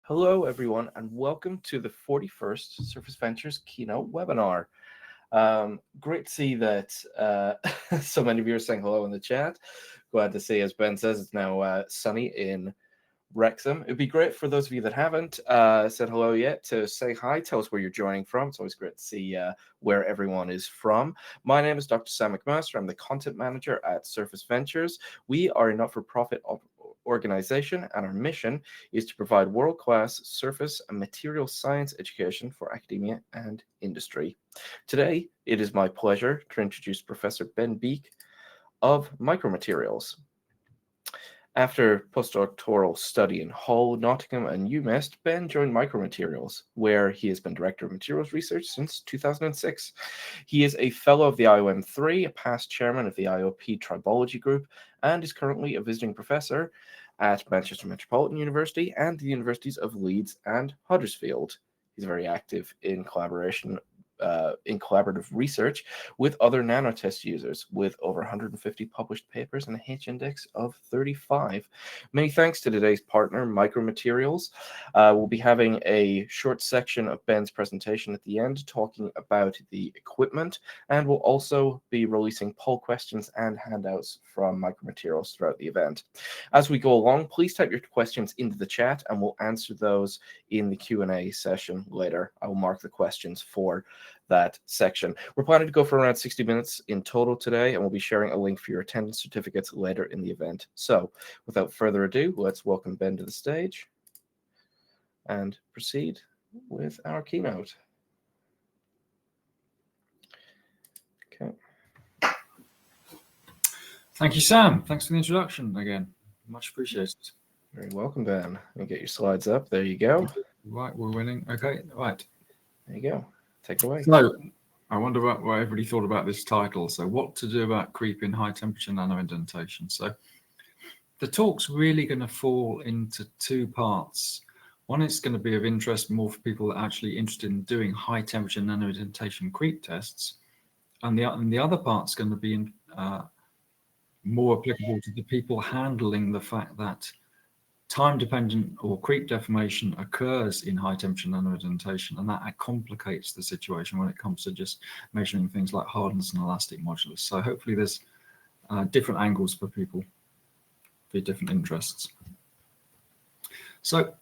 Hello, everyone, and welcome to the 41st Surface Ventures keynote webinar. Great to see that so many of you are saying hello in the chat. Glad to see, as Ben says, it's now sunny in Wrexham. It'd be great for those of you that haven't said hello yet to say hi, tell us where you're joining from. It's always great to see where everyone is from. My name is Dr. Sam McMaster. I'm the content manager at Surface Ventures. We are a not-for-profit organization, and our mission is to provide world-class surface and material science education for academia and industry. Today, it is my pleasure to introduce Professor Ben Beake of Micromaterials. After postdoctoral study in Hull, Nottingham, and UMest, Ben joined Micromaterials, where he has been Director of Materials Research since 2006. He is a Fellow of the IOM3, a past Chairman of the IOP Tribology Group, and is currently a visiting professor at Manchester Metropolitan University and the Universities of Leeds and Huddersfield. He's very active in collaborative research with other nanotest users, with over 150 published papers and a H-index of 35. Many thanks to today's partner, Micromaterials. We'll be having a short section of Ben's presentation at the end, talking about the equipment, and we'll also be releasing poll questions and handouts from Micromaterials throughout the event. As we go along, please type your questions into the chat, and we'll answer those in the Q&A session later. I will mark the questions for that section. We're planning to go for around 60 minutes in total today, and we'll be sharing a link for your attendance certificates later in the event. So without further ado, let's welcome Ben to the stage and proceed with our keynote. Okay. Thank you, Sam. Thanks for the introduction again. Much appreciated. Very welcome, Ben. Let me get your slides up. There you go. Right, we're winning. Okay, right. There you go. Take it away. So, I wonder what everybody thought about this title. So, what to do about creep in high temperature nanoindentation. So, the talk's really going to fall into two parts. One is going to be of interest more for people that are actually interested in doing high temperature nanoindentation creep tests. And the other part's going to be more applicable to the people handling the fact that time-dependent or creep deformation occurs in high-temperature nanoindentation, and that complicates the situation when it comes to just measuring things like hardness and elastic modulus. So hopefully there's different angles for people for different interests. So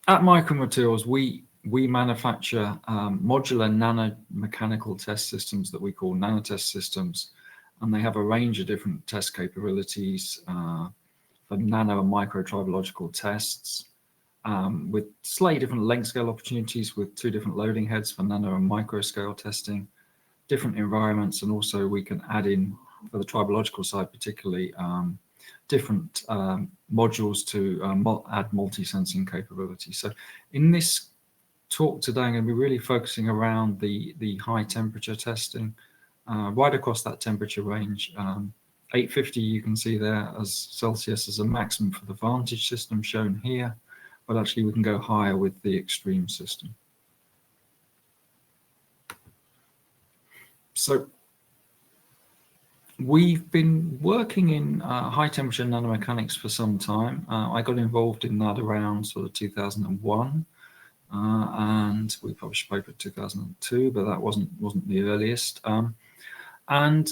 at Micromaterials, we manufacture modular nanomechanical test systems that we call nanotest systems, and they have a range of different test capabilities for nano and micro tribological tests, with slightly different length scale opportunities with two different loading heads for nano and micro scale testing, different environments, and also we can add in, for the tribological side particularly, different modules to add multi-sensing capability. So in this talk today, I'm going to be really focusing around the high temperature testing, right across that temperature range. 850 you can see there as Celsius as a maximum for the Vantage system shown here, but actually we can go higher with the Extreme system. So we've been working in high temperature nanomechanics for some time. I got involved in that around sort of 2001, and we published a paper in 2002, but that wasn't the earliest. And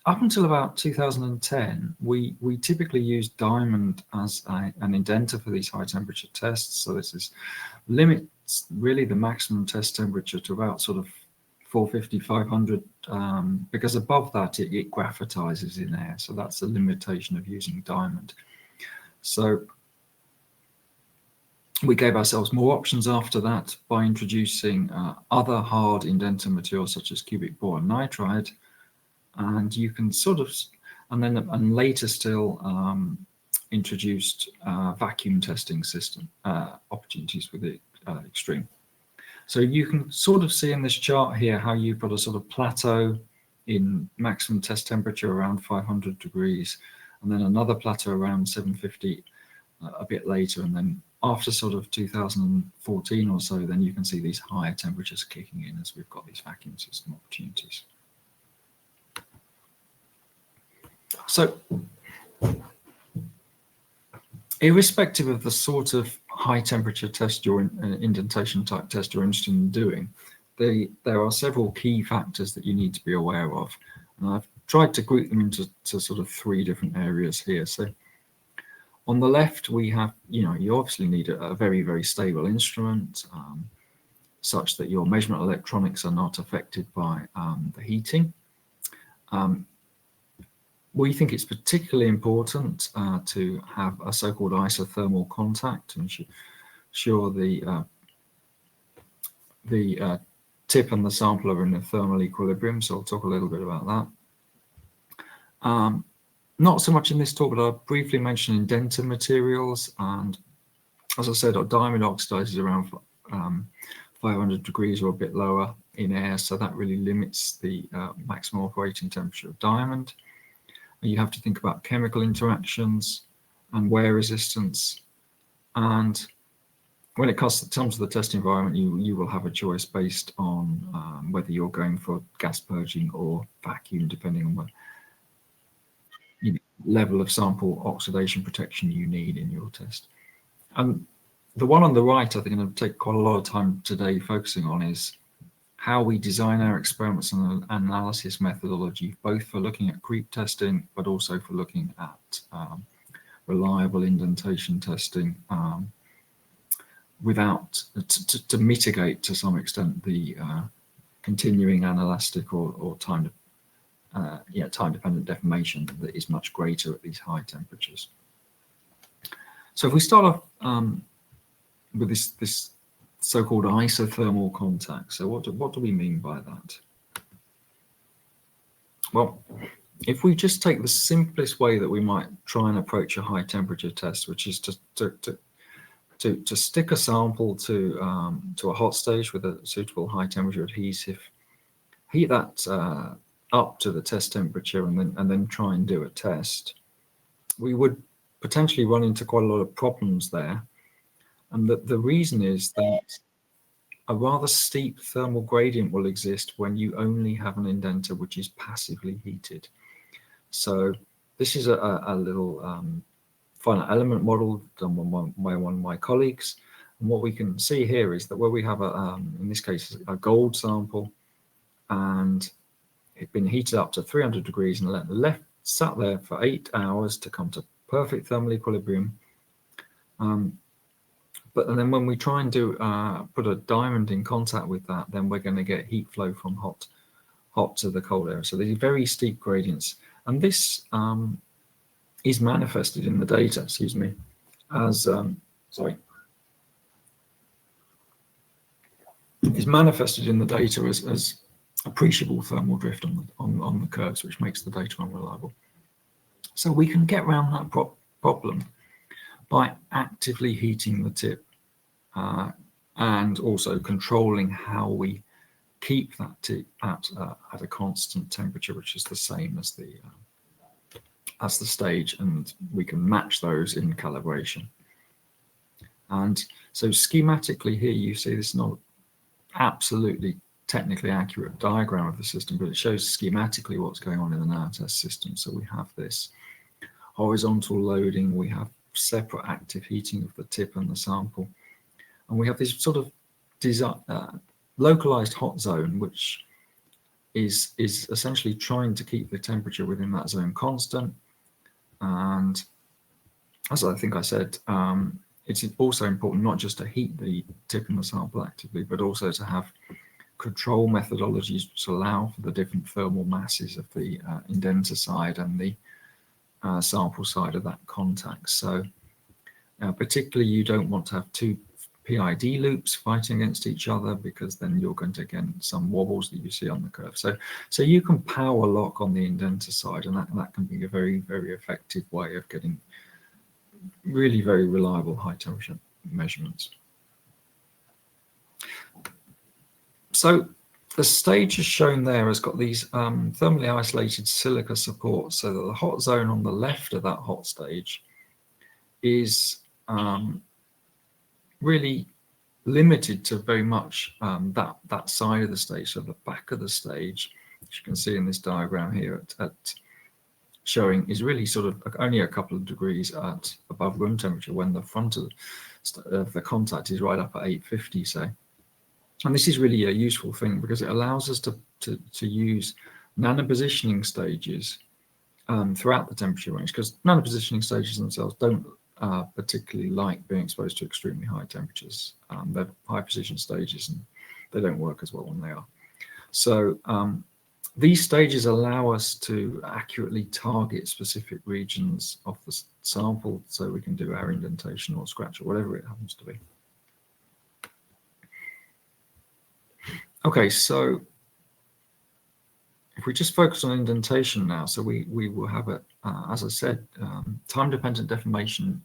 up until about 2010, we typically used diamond as an indenter for these high temperature tests. So this limits really the maximum test temperature to about sort of 450, 500, because above that it graphitizes in air. So that's the limitation of using diamond. So we gave ourselves more options after that by introducing other hard indenter materials such as cubic boron nitride. And you can sort of, and later still introduced vacuum testing system opportunities with the Extreme. So you can sort of see in this chart here how you've got a sort of plateau in maximum test temperature around 500 degrees, and then another plateau around 750 a bit later, and then after sort of 2014 or so, then you can see these higher temperatures kicking in as we've got these vacuum system opportunities. So irrespective of the sort of high temperature test or indentation type test you're interested in doing, there are several key factors that you need to be aware of. And I've tried to group them into sort of 3 different areas here. So on the left, we have, you obviously need a very, very stable instrument, such that your measurement electronics are not affected by the heating. We think it's particularly important to have a so-called isothermal contact to ensure the tip and the sample are in a thermal equilibrium. So I'll talk a little bit about that. Not so much in this talk, but I'll briefly mention indenter materials. And as I said, our diamond oxidizes around 500 degrees or a bit lower in air. So that really limits the maximum operating temperature of diamond. You have to think about chemical interactions and wear resistance. And when it comes to the test environment, you will have a choice based on whether you're going for gas purging or vacuum, depending on what level of sample oxidation protection you need in your test. And the one on the right, I think I'm going to take quite a lot of time today focusing on is how we design our experiments and analysis methodology, both for looking at creep testing, but also for looking at reliable indentation testing to mitigate to some extent the continuing anelastic or time-dependent deformation that is much greater at these high temperatures. So if we start off with this so-called isothermal contact. So what do we mean by that? Well, if we just take the simplest way that we might try and approach a high temperature test, which is to stick a sample to a hot stage with a suitable high temperature adhesive, heat that up to the test temperature, and then try and do a test, we would potentially run into quite a lot of problems there. And the reason is that a rather steep thermal gradient will exist when you only have an indenter which is passively heated. So this is a little finite element model done by one of my colleagues. And what we can see here is that where we have, in this case, a gold sample, and it's been heated up to 300 degrees and sat there for 8 hours to come to perfect thermal equilibrium. But then when we try and put a diamond in contact with that, then we're going to get heat flow from hot to the cold area. So these are very steep gradients. And this is manifested in the data, as appreciable thermal drift on the curves, which makes the data unreliable. So we can get around that problem by actively heating the tip and also controlling how we keep that tip at a constant temperature, which is the same as the stage, and we can match those in calibration. And so schematically here, you see this is not absolutely technically accurate diagram of the system, but it shows schematically what's going on in the nanotest system. So we have this horizontal loading, we have separate active heating of the tip and the sample, and we have this sort of localized hot zone, which is essentially trying to keep the temperature within that zone constant. And as I think I said, it's also important not just to heat the tip and the sample actively, but also to have control methodologies which allow for the different thermal masses of the indenter side and the sample side of that contact. So particularly you don't want to have two PID loops fighting against each other, because then you're going to get some wobbles that you see on the curve. So you can power lock on the indenter side, and that can be a very, very effective way of getting really very reliable high temperature measurements. So the stage is shown there has got these thermally isolated silica supports, so that the hot zone on the left of that hot stage is really limited to very much that side of the stage. So the back of the stage, as you can see in this diagram here, showing is really sort of only a couple of degrees at above room temperature when the front of the contact is right up at 850, say. And this is really a useful thing because it allows us to use nanopositioning stages throughout the temperature range, because nanopositioning stages themselves don't particularly like being exposed to extremely high temperatures. They're high precision stages and they don't work as well when they are. So these stages allow us to accurately target specific regions of the sample so we can do our indentation or scratch or whatever it happens to be. Okay, so if we just focus on indentation now, so we will have it, as I said, time-dependent deformation,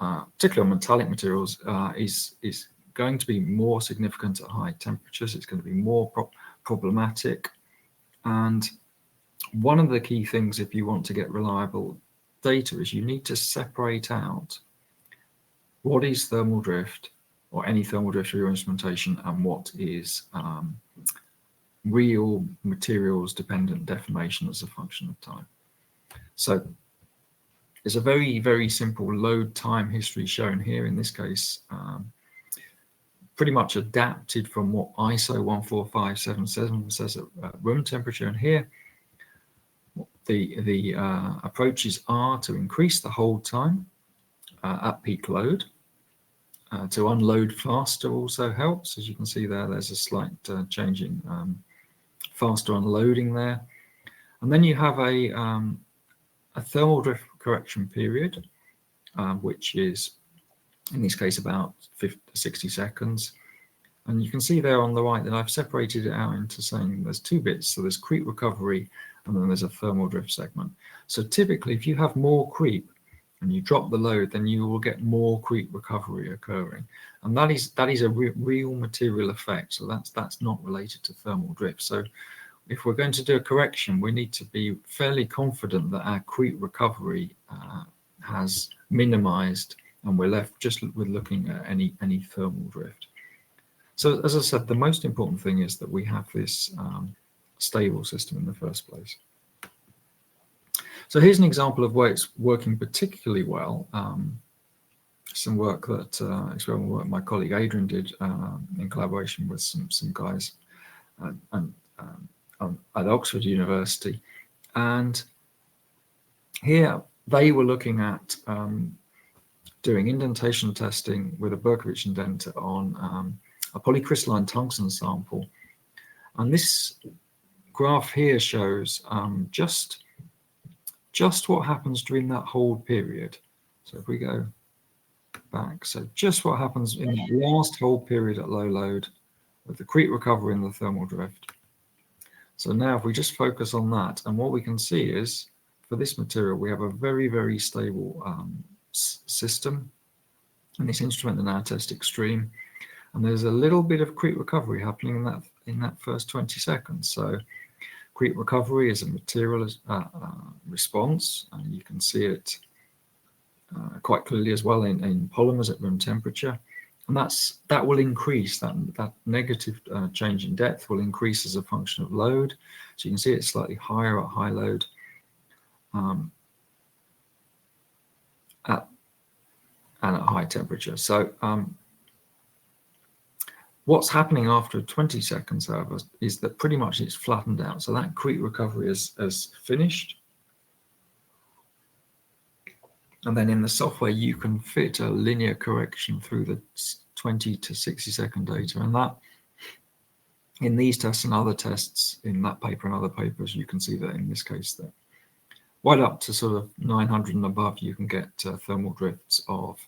particularly on metallic materials, is going to be more significant at high temperatures. It's going to be more problematic. And one of the key things if you want to get reliable data is you need to separate out what is thermal drift or any thermal drift for your instrumentation and what is real materials dependent deformation as a function of time. So there's a very, very simple load time history shown here in this case, pretty much adapted from what ISO 14577 says at room temperature. And here the approaches are to increase the hold time at peak load. To unload faster also helps. As you can see there, there's a slight change in faster unloading there. And then you have a thermal drift correction period, which is in this case about 60 seconds. And you can see there on the right that I've separated it out into saying there's two bits. So there's creep recovery and then there's a thermal drift segment. So typically if you have more creep and you drop the load, then you will get more creep recovery occurring. And that is a real material effect. So that's not related to thermal drift. So if we're going to do a correction, we need to be fairly confident that our creep recovery has minimized and we're left just with looking at any thermal drift. So as I said, the most important thing is that we have this stable system in the first place. So here's an example of where it's working particularly well. Some work that experimental work my colleague Adrian did in collaboration with some guys at Oxford University, and here they were looking at doing indentation testing with a Berkovich indenter on a polycrystalline tungsten sample, and this graph here shows just what happens during that hold period. So if we go back, so just what happens in the last hold period at low load with the creep recovery and the thermal drift. So now if we just focus on that, and what we can see is for this material we have a very, very stable system, and this instrument the nanotest extreme, and there's a little bit of creep recovery happening in that first 20 seconds. So creep recovery is a material response, and you can see it quite clearly as well in polymers at room temperature, and that will increase. That negative change in depth will increase as a function of load. So you can see it's slightly higher at high load, and at high temperature. So what's happening after 20 seconds, however, is that pretty much it's flattened out. So that creep recovery is finished. And then in the software, you can fit a linear correction through the 20 to 60 second data. And that, in these tests and other tests, in that paper and other papers, you can see that in this case, that right up to sort of 900 and above, you can get thermal drifts of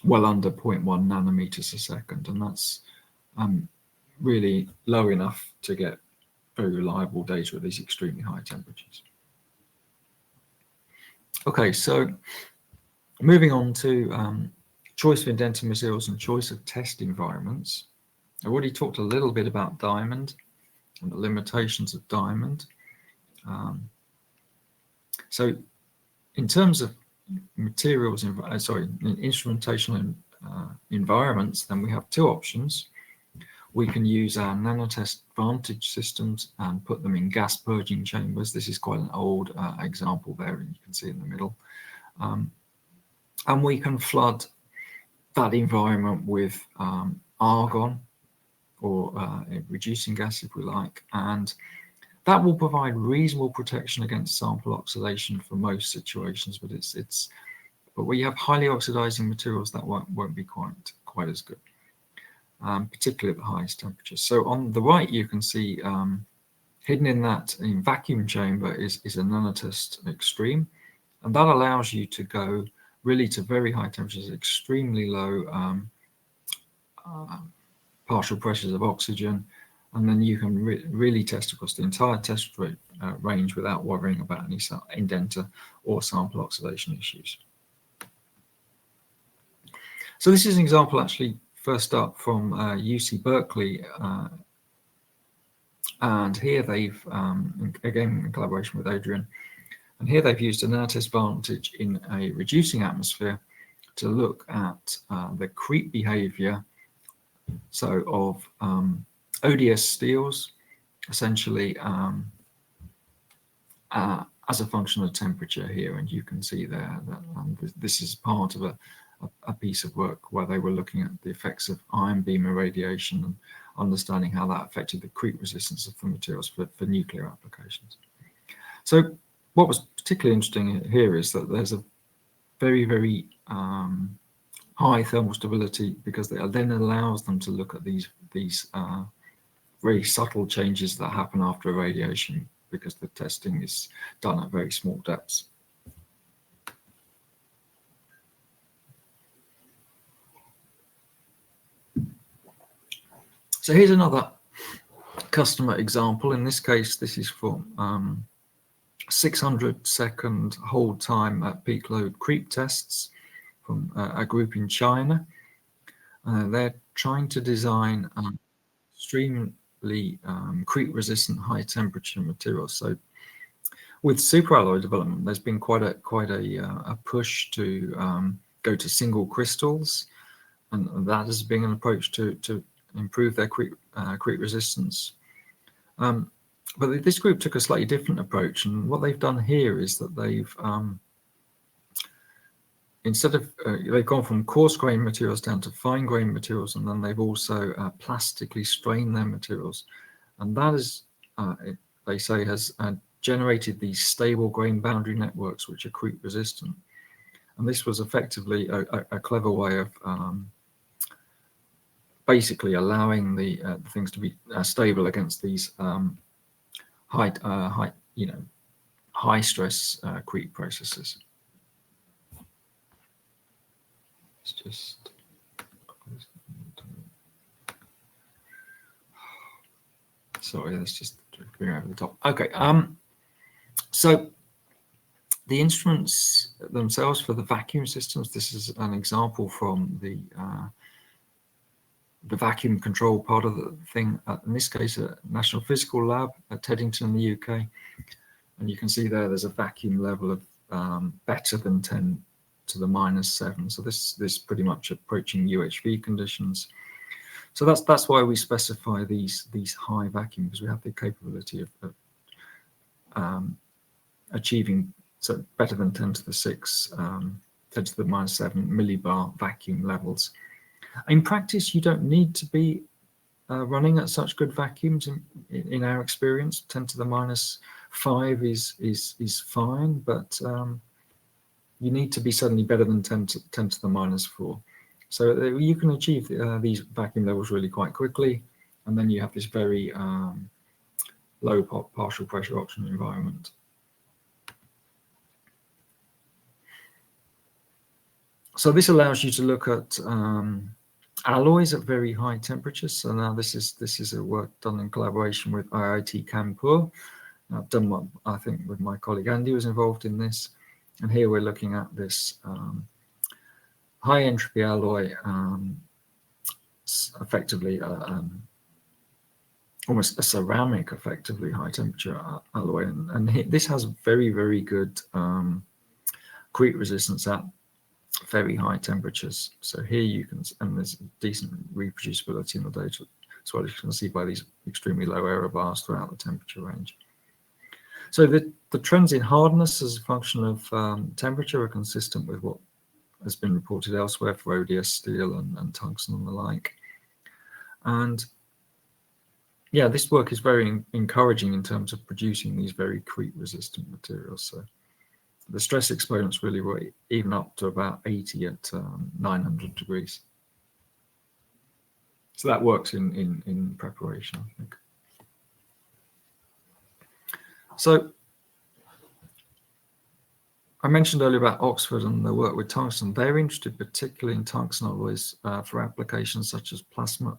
well under 0.1 nanometers a second. And that's really low enough to get very reliable data at these extremely high temperatures. Okay, so moving on to choice of indenting materials and choice of test environments. I already talked a little bit about diamond and the limitations of diamond. So in terms of materials, instrumentation environments, then we have two options. We can use our nanotest Vantage systems and put them in gas purging chambers. This is quite an old example there, and you can see in the middle. And we can flood that environment with argon, or reducing gas if we like, and that will provide reasonable protection against sample oxidation for most situations, but where you have highly oxidizing materials, that won't be quite as good, particularly at the highest temperatures. So on the right, you can see hidden in vacuum chamber is a nanotest extreme, and that allows you to go really to very high temperatures, extremely low partial pressures of oxygen, and then you can really test across the entire test range without worrying about any indenter or sample oxidation issues. So this is an example actually first up from UC Berkeley, and here they've, again in collaboration with Adrian, and here they've used a nanotest Vantage in a reducing atmosphere to look at the creep behavior, so of ODS steels, essentially as a function of temperature here. And you can see there that this is part of a piece of work where they were looking at the effects of ion beam irradiation and understanding how that affected the creep resistance of the materials for nuclear applications. So what was particularly interesting here is that there's a very, very high thermal stability, because it then allows them to look at these very subtle changes that happen after irradiation, because the testing is done at very small depths. So here's another customer example. In this case, this is for 600-second hold time at peak load creep tests from a group in China. They're trying to design extremely creep-resistant high-temperature materials. So with superalloy development, there's been quite a push to go to single crystals, and that has been an approach to improve their creep resistance. But this group took a slightly different approach, and what they've done here is that they've they've gone from coarse grain materials down to fine grain materials, and then they've also plastically strained their materials, and that is, they say, has generated these stable grain boundary networks which are creep resistant. And this was effectively a clever way of basically allowing the things to be stable against these high stress creep processes. It's just sorry, let's just bring over the top. Okay, so the instruments themselves for the vacuum systems, this is an example from the vacuum control part of the thing, in this case a National Physical Lab at Teddington in the UK, and you can see there's a vacuum level of better than 10 to the -7, so this pretty much approaching UHV conditions. So that's why we specify these high vacuum, because we have the capability of achieving so better than 10 to the 6, 10 to the -7 millibar vacuum levels. In practice, you don't need to be running at such good vacuums. In our experience, 10 to the -5 is fine, but you need to be certainly better than 10 to the -4. So you can achieve these vacuum levels really quite quickly, and then you have this very low partial pressure oxygen environment. So this allows you to look at alloys at very high temperatures. So now this is a work done in collaboration with IIT Kanpur. I've done what I think with my colleague Andy was involved in this, and here we're looking at this high entropy alloy, effectively almost a ceramic, effectively high temperature alloy, and this has very, very good creep resistance at very high temperatures. So here you can, and there's decent reproducibility in the data. as well as you can see by these extremely low error bars throughout the temperature range. So the trends in hardness as a function of temperature are consistent with what has been reported elsewhere for ODS steel and tungsten and the like. And yeah, this work is very encouraging in terms of producing these very creep-resistant materials. So the stress exponents really were even up to about 80 at 900 degrees. So that works in preparation, I think. So I mentioned earlier about Oxford and the work with tungsten. They're interested particularly in tungsten alloys for applications such as plasma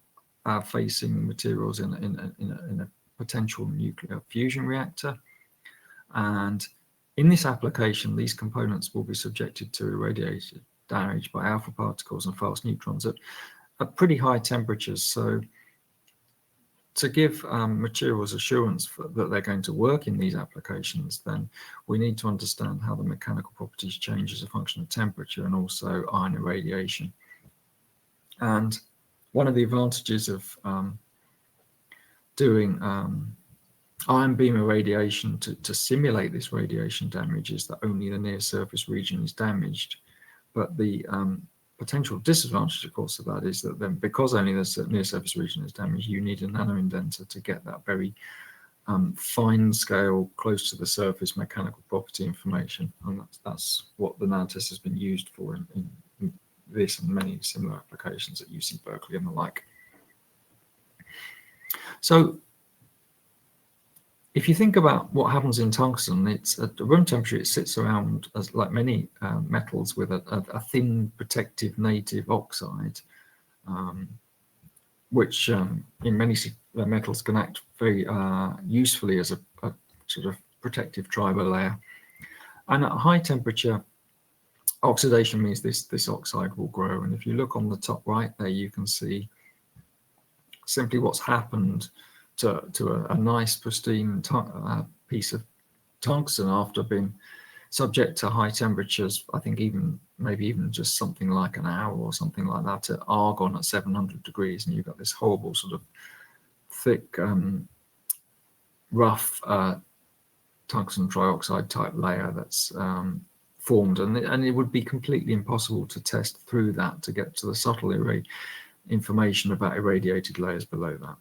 facing materials in a potential nuclear fusion reactor. And in this application, these components will be subjected to irradiated damage by alpha particles and fast neutrons at pretty high temperatures. So to give materials assurance that they're going to work in these applications, then we need to understand how the mechanical properties change as a function of temperature and also ion irradiation. And one of the advantages of doing ion beam irradiation to simulate this radiation damage is that only the near surface region is damaged. But the potential disadvantage, of course, of that is that then, because only the near surface region is damaged, you need a nanoindenter to get that very fine scale, close to the surface mechanical property information. And that's what the nanotest has been used for in this and many similar applications at UC Berkeley and the like. So if you think about what happens in tungsten, it's at room temperature, it sits around, as like many metals, with a thin protective native oxide, which in many metals can act very usefully as a sort of protective triber layer. And at high temperature, oxidation means this oxide will grow. And if you look on the top right there, you can see simply what's happened to a nice pristine piece of tungsten after being subject to high temperatures. I think maybe even just something like an hour or something like that at argon at 700 degrees, and you've got this horrible sort of thick, rough tungsten trioxide type layer that's formed, and it would be completely impossible to test through that to get to the subtle information about irradiated layers below that.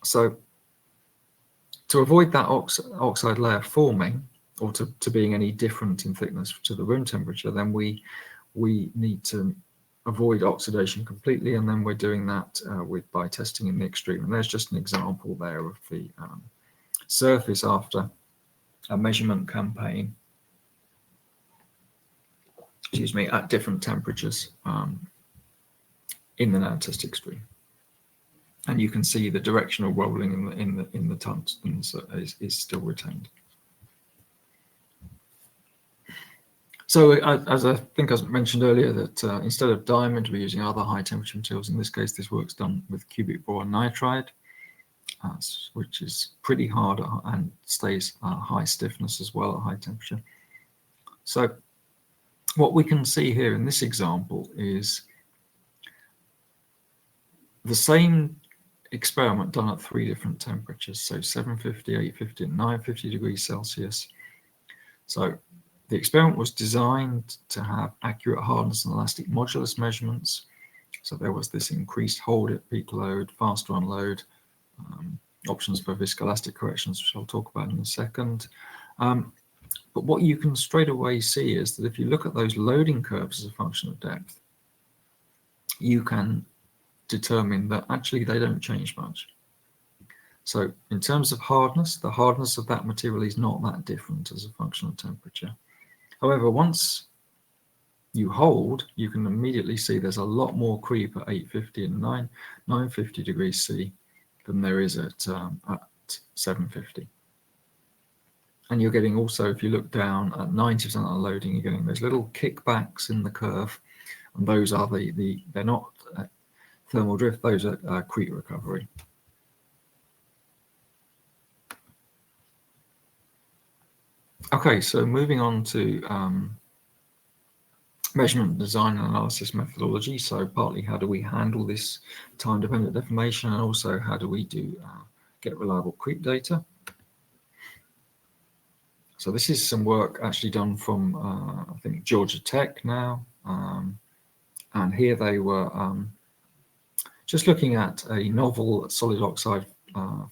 So to avoid that oxide layer forming, or to being any different in thickness to the room temperature, then we need to avoid oxidation completely, and then we're doing that by testing in the extreme. And there's just an example there of the surface after a measurement campaign, excuse me, at different temperatures in the nanotest extreme. And you can see the directional rolling in the tungsten is still retained. So as I think I mentioned earlier, that instead of diamond, we're using other high temperature materials. In this case, this work's done with cubic boron nitride, which is pretty hard and stays high stiffness as well at high temperature. So what we can see here in this example is the same experiment done at 3 different temperatures, so 750, 850, and 950 degrees Celsius. So the experiment was designed to have accurate hardness and elastic modulus measurements. So there was this increased hold at peak load, faster unload, options for viscoelastic corrections, which I'll talk about in a second. But what you can straight away see is that if you look at those loading curves as a function of depth, you can determine that actually they don't change much. So in terms of hardness, the hardness of that material is not that different as a function of temperature. However, once you hold, you can immediately see there's a lot more creep at 850 and 950 degrees C than there is at 750. And you're getting also, if you look down at 90% unloading, you're getting those little kickbacks in the curve, and those are they're not thermal drift, those are creep recovery. Okay, so moving on to measurement design and analysis methodology. So partly how do we handle this time-dependent deformation, and also how do we get reliable creep data. So this is some work actually done from, I think, Georgia Tech now. And here they were just looking at a novel solid oxide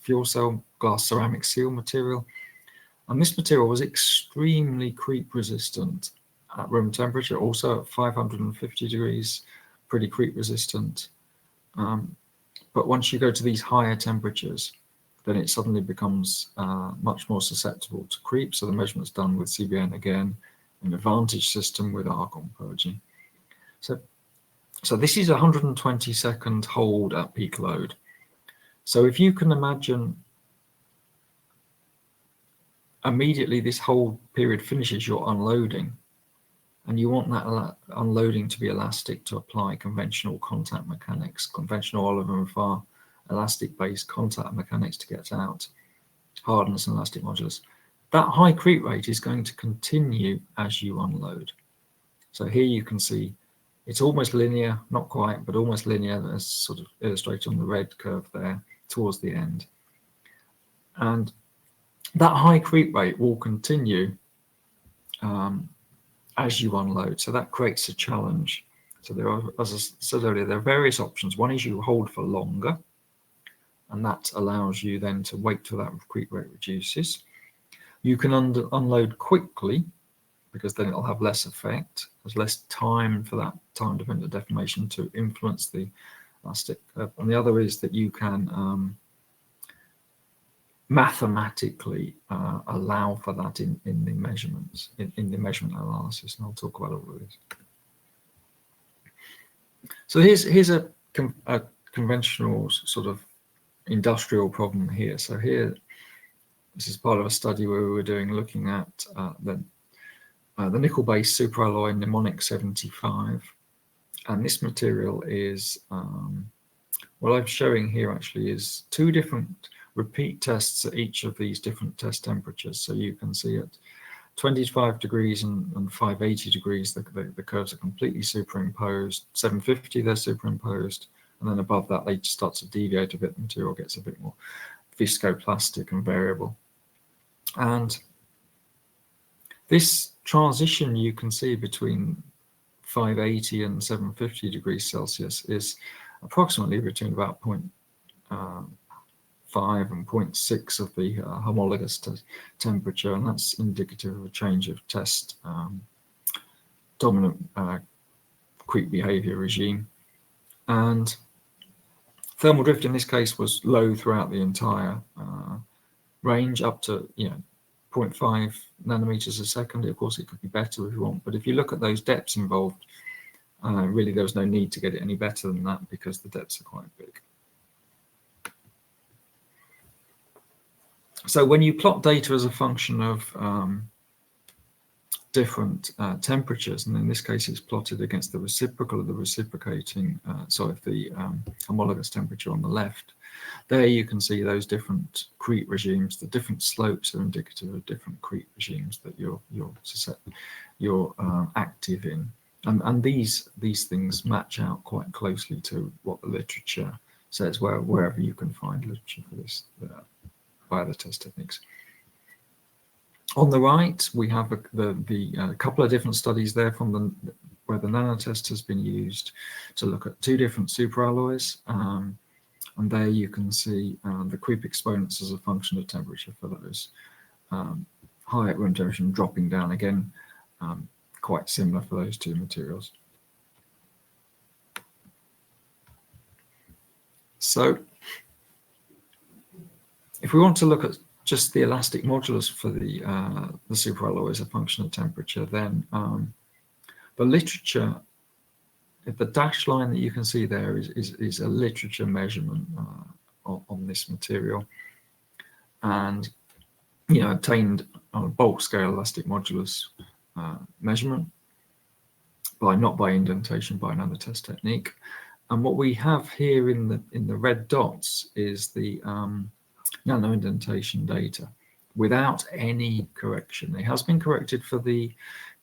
fuel cell glass ceramic seal material. And this material was extremely creep resistant at room temperature, also at 550 degrees, pretty creep resistant. But once you go to these higher temperatures, then it suddenly becomes much more susceptible to creep. So the measurement's done with CBN again, an advantage system with argon purging. So this is a 120-second hold at peak load. So if you can imagine, immediately this hold period finishes your unloading, and you want that unloading to be elastic to apply conventional contact mechanics, conventional Oliver and Farr elastic-based contact mechanics to get out hardness and elastic modulus. That high creep rate is going to continue as you unload. So here you can see it's almost linear, not quite, but almost linear, as sort of illustrated on the red curve there towards the end. And that high creep rate will continue as you unload. So that creates a challenge. So there are, as I said earlier, there are various options. One is you hold for longer, and that allows you then to wait till that creep rate reduces. You can unload quickly, because then it'll have less effect. There's less time for that time-dependent deformation to influence the elastic curve. And the other is that you can mathematically allow for that in the measurements, in the measurement analysis, and I'll talk about all of this. So here's a conventional sort of industrial problem here. So here, this is part of a study where we were looking at the nickel-based superalloy mnemonic 75, and this material is what I'm showing here actually is two different repeat tests at each of these different test temperatures. So you can see at 25 degrees and 580 degrees, the curves are completely superimposed. 750, they're superimposed. And then above that, they start to deviate a bit. The material gets a bit more viscoplastic and variable. And this transition you can see between 580 and 750 degrees Celsius is approximately between about 0.5 and 0.6 of the homologous temperature, and that's indicative of a change of test dominant creep behavior regime. And thermal drift in this case was low throughout the entire range, up to 0.5 nanometers a second. Of course, it could be better if you want, but if you look at those depths involved, really there was no need to get it any better than that because the depths are quite big. So when you plot data as a function of different temperatures, and in this case it's plotted against the reciprocal of the reciprocating, the homologous temperature on the left, there you can see those different creep regimes. The different slopes are indicative of different creep regimes that you're active in, and these things match out quite closely to what the literature says, wherever you can find literature for this via the test techniques. On the right, we have the couple of different studies there from where the nanotest has been used to look at two different superalloys. And there you can see the creep exponents as a function of temperature for those high at room temperature and dropping down again, quite similar for those two materials. So if we want to look at just the elastic modulus for the superalloy as a function of temperature, then the literature, the dashed line that you can see there is a literature measurement on this material, and obtained on a bulk scale elastic modulus measurement not by indentation, by another test technique. And what we have here in the red dots is the nanoindentation data. without any correction. It has been corrected for the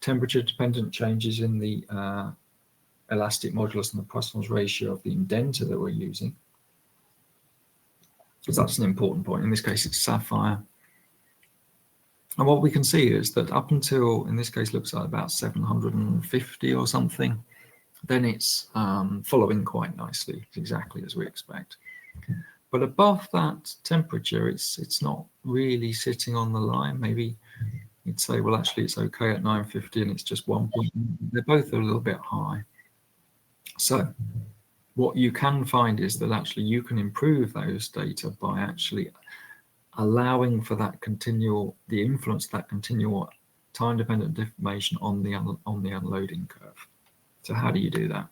temperature-dependent changes in the elastic modulus and the Poisson's ratio of the indenter that we're using, because that's an important point. In this case, it's sapphire. And what we can see is that up until, in this case, looks like about 750 or something, then it's following quite nicely. It's exactly as we expect. But above that temperature, it's not really sitting on the line. Maybe you'd say, well, actually, it's okay at 950 and it's just 1 point. They're both a little bit high. So what you can find is that actually you can improve those data by actually allowing for that continual, the influence of that continual time-dependent deformation on the unloading curve. So how do you do that?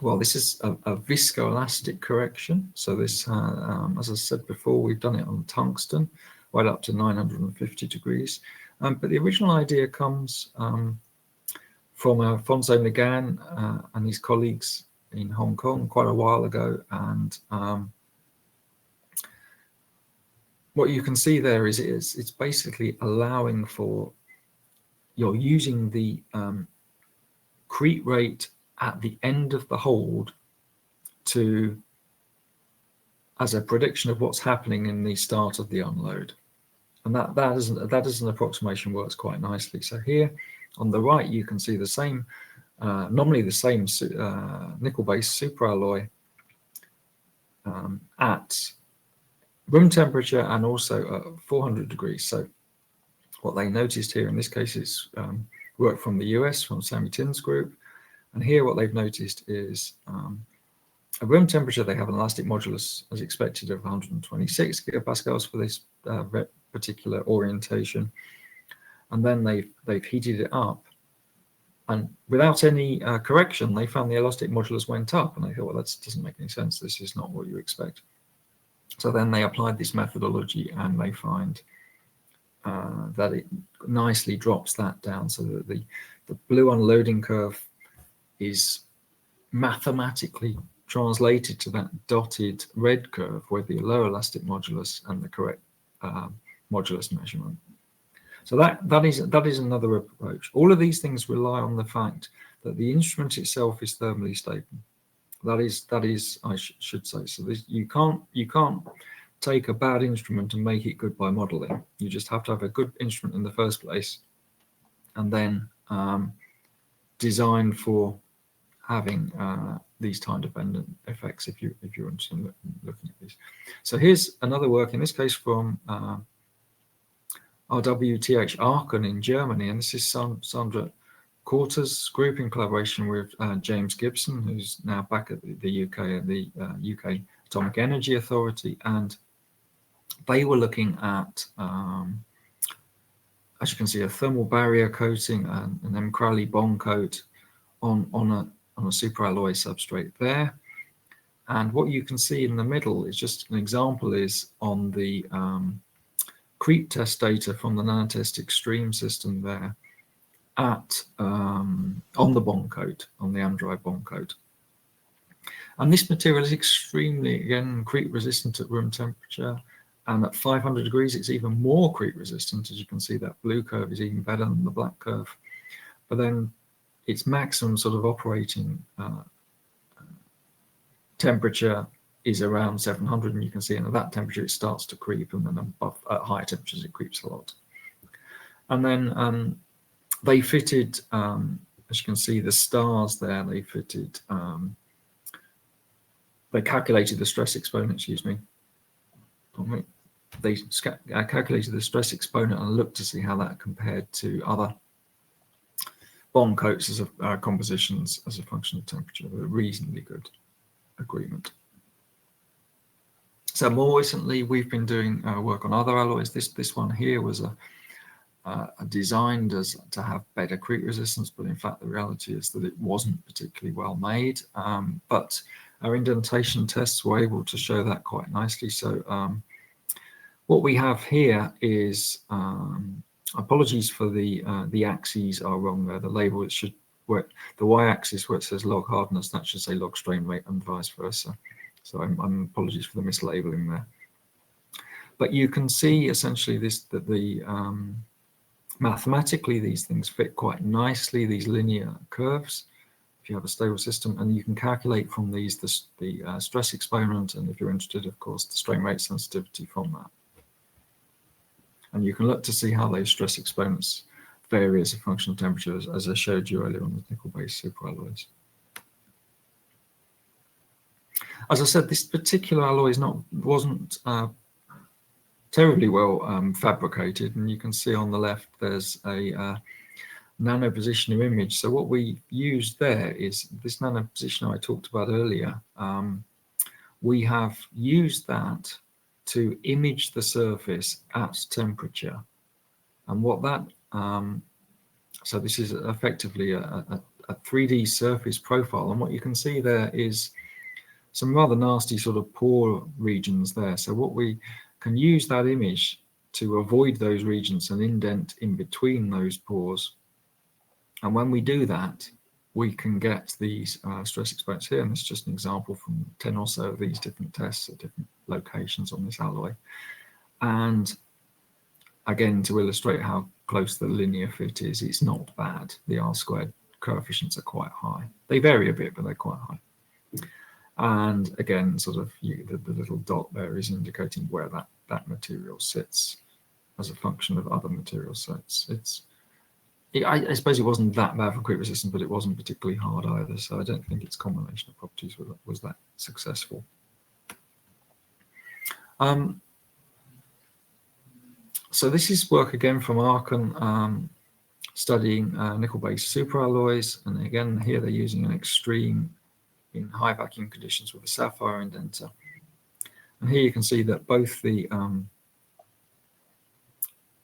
Well, this is a viscoelastic correction. So this, as I said before, we've done it on tungsten, right up to 950 degrees. But the original idea comes from Alfonso Nagan and his colleagues in Hong Kong quite a while ago. And what you can see there is it's basically allowing for, you're using the creep rate at the end of the hold to as a prediction of what's happening in the start of the unload. And that is an approximation works quite nicely. So here on the right, you can see the same, nominally the same nickel-based superalloy at room temperature and also at 400 degrees. So what they noticed here in this case is work from the US, from Sammy Tin's group. And here what they've noticed is at room temperature, they have an elastic modulus as expected of 126 gigapascals for this particular orientation. And then they've heated it up. And without any correction, they found the elastic modulus went up. And they thought, well, that doesn't make any sense. This is not what you expect. So then they applied this methodology and they find that it nicely drops that down so that the blue unloading curve is mathematically translated to that dotted red curve with the low elastic modulus and the correct modulus measurement. So that is another approach. All of these things rely on the fact that the instrument itself is thermally stable. That is I should say. So you can't take a bad instrument and make it good by modeling. You just have to have a good instrument in the first place, and then design for having these time-dependent effects if you're interested in looking at these. So here's another work, in this case from RWTH Aachen in Germany, and this is Sandra Korte's group in collaboration with James Gibson, who's now back at the UK, the UK Atomic Energy Authority, and they were looking at, as you can see, a thermal barrier coating and an M. Crowley bond coat on a superalloy substrate there. And what you can see in the middle is just an example is on the creep test data from the Nanotest Extreme system there at on the bond coat, on the Android bond coat. And this material is extremely, again, creep resistant at room temperature. And at 500 degrees, it's even more creep resistant. As you can see, that blue curve is even better than the black curve. But then its maximum sort of operating temperature is around 700, and you can see at that temperature it starts to creep, and then above at higher temperatures it creeps a lot. And then they fitted, as you can see, the stars there. They fitted, they calculated the stress exponent. Excuse me. They calculated the stress exponent and looked to see how that compared to other bond coats as compositions as a function of temperature. A reasonably good agreement. So more recently, we've been doing work on other alloys. This one here was designed to have better creep resistance, but in fact the reality is that it wasn't particularly well made. But our indentation tests were able to show that quite nicely. So what we have here is, apologies for the axes are wrong there. The label, it should work, the y-axis where it says log hardness, that should say log strain rate and vice versa. So I'm apologies for the mislabeling there. But you can see essentially that the mathematically these things fit quite nicely, these linear curves, if you have a stable system, and you can calculate from these the stress exponent, and if you're interested, of course, the strain rate sensitivity from that. And you can look to see how those stress exponents vary as a function of temperature, as I showed you earlier on the nickel-based superalloys. As I said, this particular alloy wasn't terribly well fabricated, and you can see on the left there's a nano positioner image. So what we used there is this nano positioner I talked about earlier. We have used that to image the surface at temperature, and what that so this is effectively a 3D surface profile, and what you can see there is some rather nasty sort of pore regions there. So what we can use that image to avoid those regions and indent in between those pores. And when we do that, we can get these stress exponents here. And this is just an example from 10 or so of these different tests at different locations on this alloy. And again, to illustrate how close the linear fit is, it's not bad. The R-squared coefficients are quite high. They vary a bit, but they're quite high. And again, sort of the little dot there is indicating where that material sits as a function of other materials. So I suppose it wasn't that bad for quick resistance, but it wasn't particularly hard either. So I don't think its combination of properties was that successful. So this is work again from Aachen, studying nickel-based superalloys. And again, here they're using an extreme in high vacuum conditions with a sapphire indenter. And here you can see that both the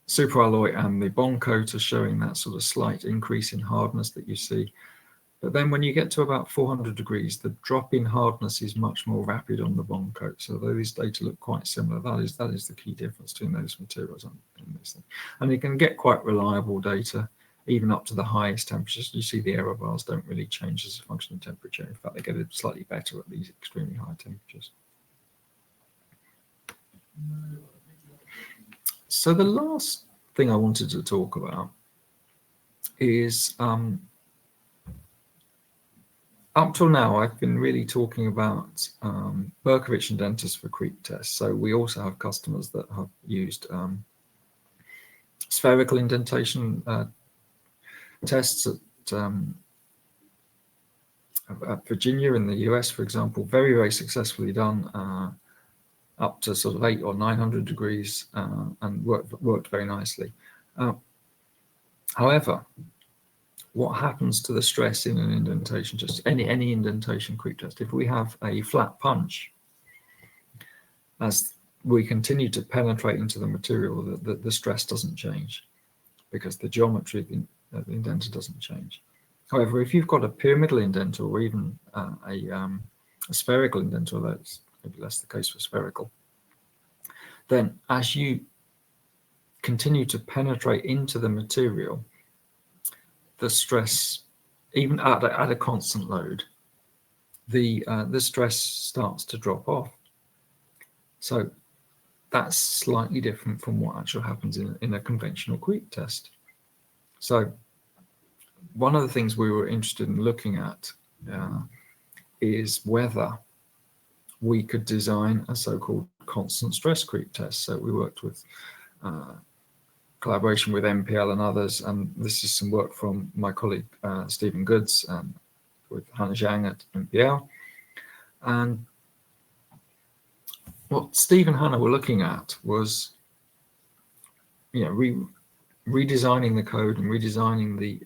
superalloy and the bond coat are showing that sort of slight increase in hardness that you see. But then when you get to about 400 degrees, the drop in hardness is much more rapid on the bond coat. So though these data look quite similar, that is the key difference between those materials in this thing. And you can get quite reliable data even up to the highest temperatures. You see the error bars don't really change as a function of temperature. In fact, they get slightly better at these extremely high temperatures. So the last thing I wanted to talk about is up till now, I've been really talking about Berkovich indenters for creep tests. So we also have customers that have used spherical indentation tests at Virginia in the US, for example, very, very successfully done up to sort of 800 or 900 degrees and worked very nicely. However, what happens to the stress in an indentation, just any indentation creep test, if we have a flat punch, as we continue to penetrate into the material, the stress doesn't change because the geometry of the indenter doesn't change. However, if you've got a pyramidal indenter or even a spherical indenter, although it's maybe less the case for spherical, then as you continue to penetrate into the material, the stress, even at a constant load, the stress starts to drop off. So that's slightly different from what actually happens in a conventional creep test. So one of the things we were interested in looking at is whether we could design a so-called constant stress creep test. So we worked with collaboration with MPL and others, and this is some work from my colleague Stephen Goods with Hannah Zhang at MPL. And what Steve and Hannah were looking at was, redesigning the code and redesigning the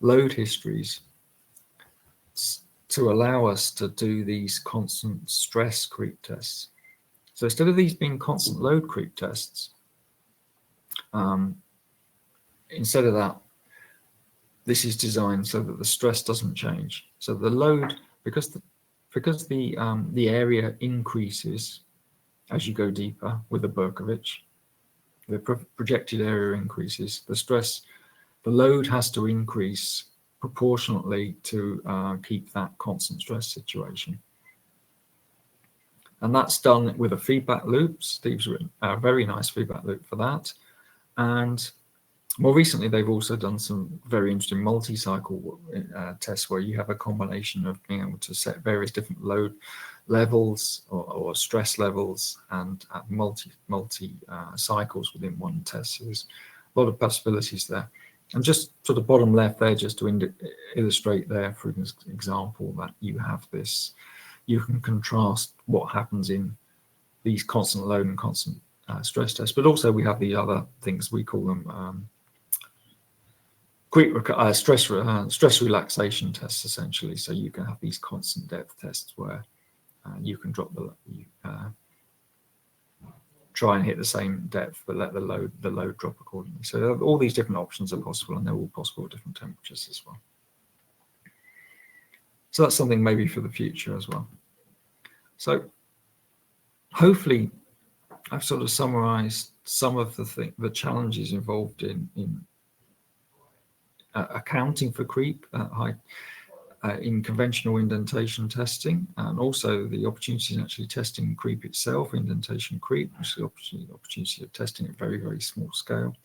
load histories to allow us to do these constant stress creep tests. So instead of these being constant load creep tests, instead of that, this is designed so that the stress doesn't change. So the load, because the area increases as you go deeper with the Berkovich, the projected area increases, the load has to increase proportionately to keep that constant stress situation. And that's done with a feedback loop. Steve's written a very nice feedback loop for that. And more recently, they've also done some very interesting multi-cycle tests where you have a combination of being able to set various different load levels or stress levels and multi cycles within one test. So there's a lot of possibilities there. And just sort of bottom left there, just to illustrate there, for example, that you have this, you can contrast what happens in these constant load and constant stress tests, but also we have the other things, we call them stress relaxation tests, essentially. So you can have these constant depth tests where you can drop try and hit the same depth, but let the load drop accordingly. So all these different options are possible, and they're all possible at different temperatures as well. So that's something maybe for the future as well. So hopefully I've sort of summarized some of the challenges involved in accounting for creep in conventional indentation testing, and also the opportunities in actually testing creep itself, indentation creep, which is the opportunity of testing at very, very small scale.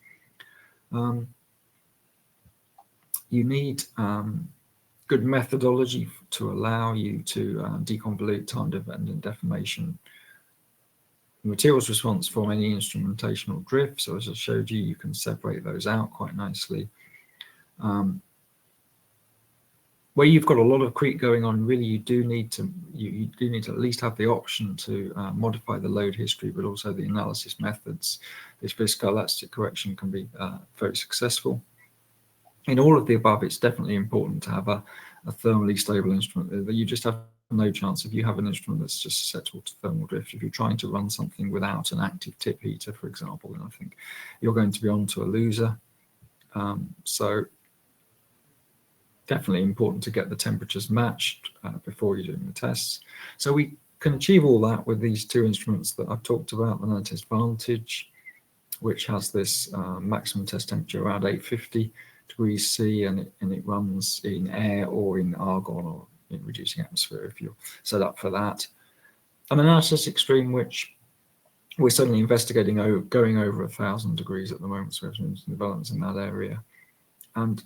You need good methodology to allow you to deconvolute time-dependent deformation materials response from any instrumentational drift. So as I showed you, you can separate those out quite nicely. Where you've got a lot of creep going on, really you do need to at least have the option to modify the load history, but also the analysis methods. This viscoelastic correction can be very successful. In all of the above, it's definitely important to have a thermally stable instrument that you just have no chance if you have an instrument that's just susceptible to thermal drift. If you're trying to run something without an active tip heater, for example, then I think you're going to be onto a loser. So definitely important to get the temperatures matched before you're doing the tests. So we can achieve all that with these two instruments that I've talked about, the Nanotest Vantage, which has this maximum test temperature around 850 degrees C, and it runs in air or in argon or in reducing atmosphere if you're set up for that. And the Nanotest Extreme, which we're certainly investigating going over 1,000 degrees at the moment, so we have some developments in that area. And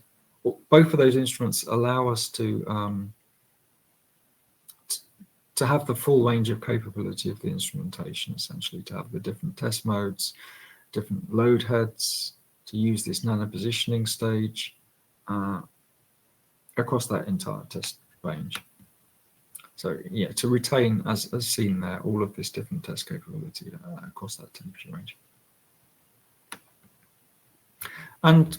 both of those instruments allow us to have the full range of capability of the instrumentation, essentially, to have the different test modes, different load heads, to use this nano positioning stage across that entire test range. So yeah, to retain, as seen there, all of this different test capability across that temperature range. And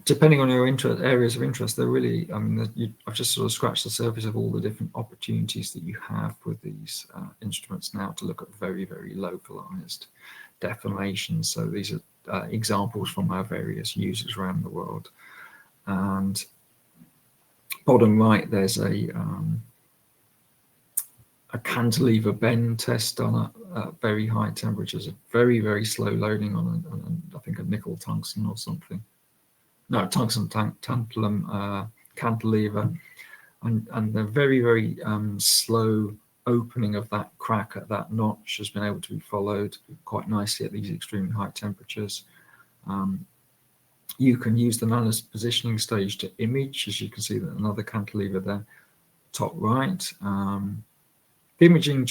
depending on your areas of interest, they're really, I mean, I've just sort of scratched the surface of all the different opportunities that you have with these instruments now to look at very, very localized deformations. So these are examples from our various users around the world. And bottom right, there's a cantilever bend test done at very high temperatures, a very, very slow loading on I think a nickel tungsten or something. No, tungsten tantalum cantilever, and the very, very slow opening of that crack at that notch has been able to be followed quite nicely at these extremely high temperatures. You can use the nano positioning stage to image, as you can see that another cantilever there, top right. The imaging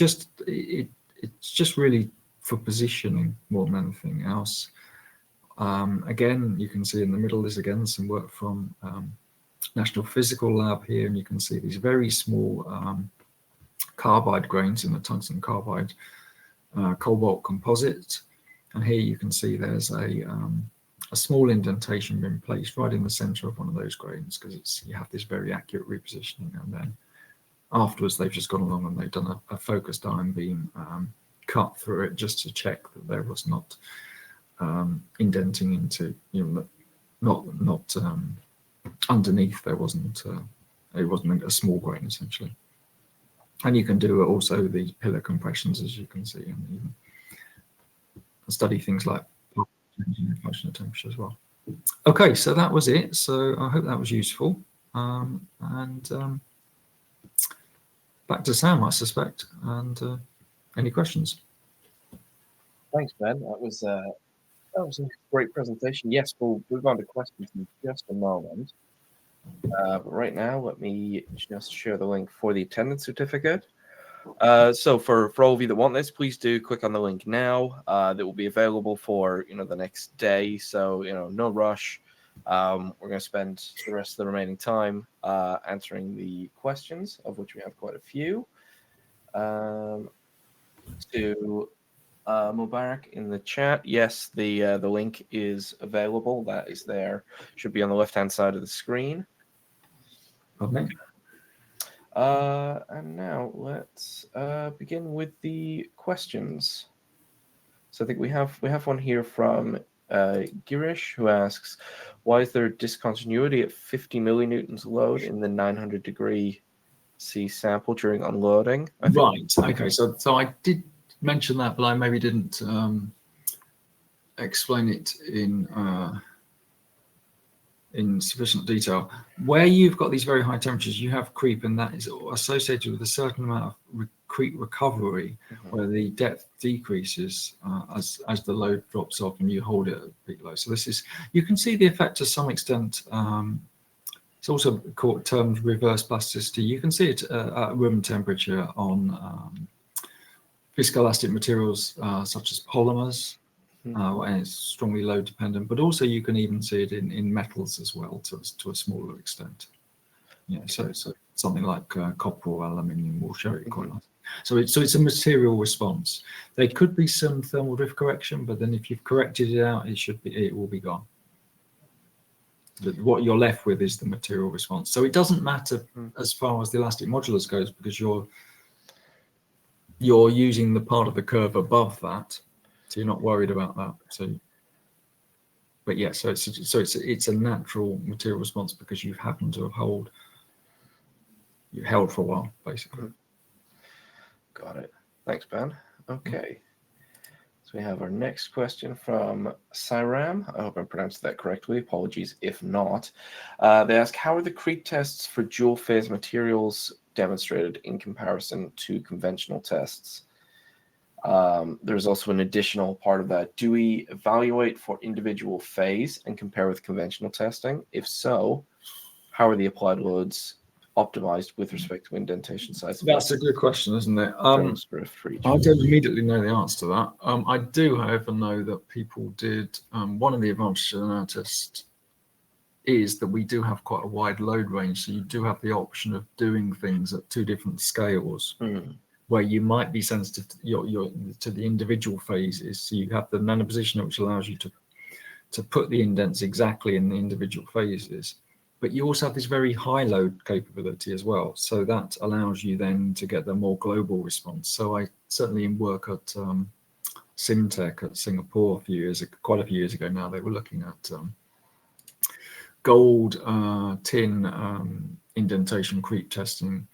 it's just really for positioning more than anything else. Again, you can see in the middle is again some work from National Physical Lab here, and you can see these very small carbide grains in the tungsten carbide cobalt composite. And here you can see there's a small indentation being placed right in the center of one of those grains, because you have this very accurate repositioning. And then afterwards, they've just gone along and they've done a focused iron beam cut through it just to check that there was not indenting into, not underneath. There wasn't it wasn't a small grain essentially. And you can do also these pillar compressions, as you can see, and even study things like functional temperature as well. Okay, so that was it. So I hope that was useful. And back to Sam, I suspect. And Any questions? Thanks, Ben. That was a great presentation. Yes, we'll move on to questions in just a moment. But right now, let me just share the link for the attendance certificate. So for all of you that want this, please do click on the link now. That will be available for the next day. So no rush. We're going to spend the rest of the remaining time answering the questions, of which we have quite a few. To Mubarak in the chat, yes, the link is available. That is there. Should be on the left-hand side of the screen. Okay. And now let's begin with the questions. So I think we have one here from Girish, who asks, why is there discontinuity at 50 millinewtons load in the 900 degree C sample during unloading? Right. Okay. So I did mention that, but I maybe didn't explain it in sufficient detail. Where you've got these very high temperatures, you have creep, and that is associated with a certain amount of creep recovery, where the depth decreases as the load drops off and you hold it at peak low. So this is, you can see the effect to some extent. It's also termed reverse plasticity. You can see it at room temperature on viscoelastic materials such as polymers, and it's strongly load dependent, but also you can even see it in metals as well to a smaller extent. Yeah, so something like copper or aluminium will show it quite nicely. So it's a material response. There could be some thermal drift correction, but then if you've corrected it out, it will be gone. But what you're left with is the material response. So it doesn't matter as far as the elastic modulus goes, because you're using the part of the curve above that, so you're not worried about that. So, but yeah, so it's a natural material response because you happen to have held for a while, basically. Got it. Thanks, Ben. Okay. So we have our next question from Siram. I hope I pronounced that correctly. Apologies if not. They ask, how are the creep tests for dual phase materials demonstrated in comparison to conventional tests? There's also an additional part of that. Do we evaluate for individual phase and compare with conventional testing? If so, how are the applied loads optimized with respect to indentation size? That's a good question, isn't it? I don't immediately know the answer to that. I do, however, know that people did. One of the advantages of our test is that we do have quite a wide load range, so you do have the option of doing things at two different scales, where you might be sensitive to the individual phases. So you have the nanopositioner, which allows you to put the indents exactly in the individual phases. But you also have this very high load capability as well. So that allows you then to get the more global response. So I certainly in work at Simtech at Singapore quite a few years ago now, they were looking at gold tin indentation creep testing.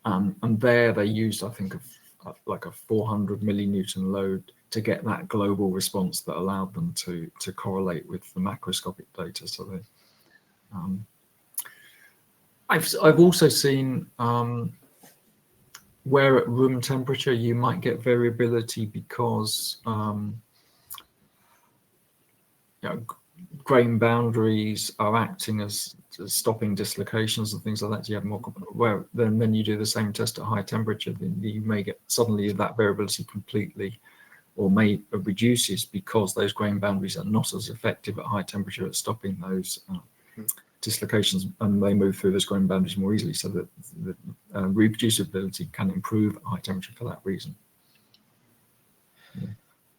And there they used, I think, like a 400 millinewton load to get that global response that allowed them to correlate with the macroscopic data. So they, I've also seen where at room temperature you might get variability because grain boundaries are acting as stopping dislocations and things like that. You have more where then you do the same test at high temperature, then you may get suddenly that variability completely or may reduces because those grain boundaries are not as effective at high temperature at stopping those dislocations, and they move through those grain boundaries more easily, so that the reproducibility can improve at high temperature for that reason. Yeah.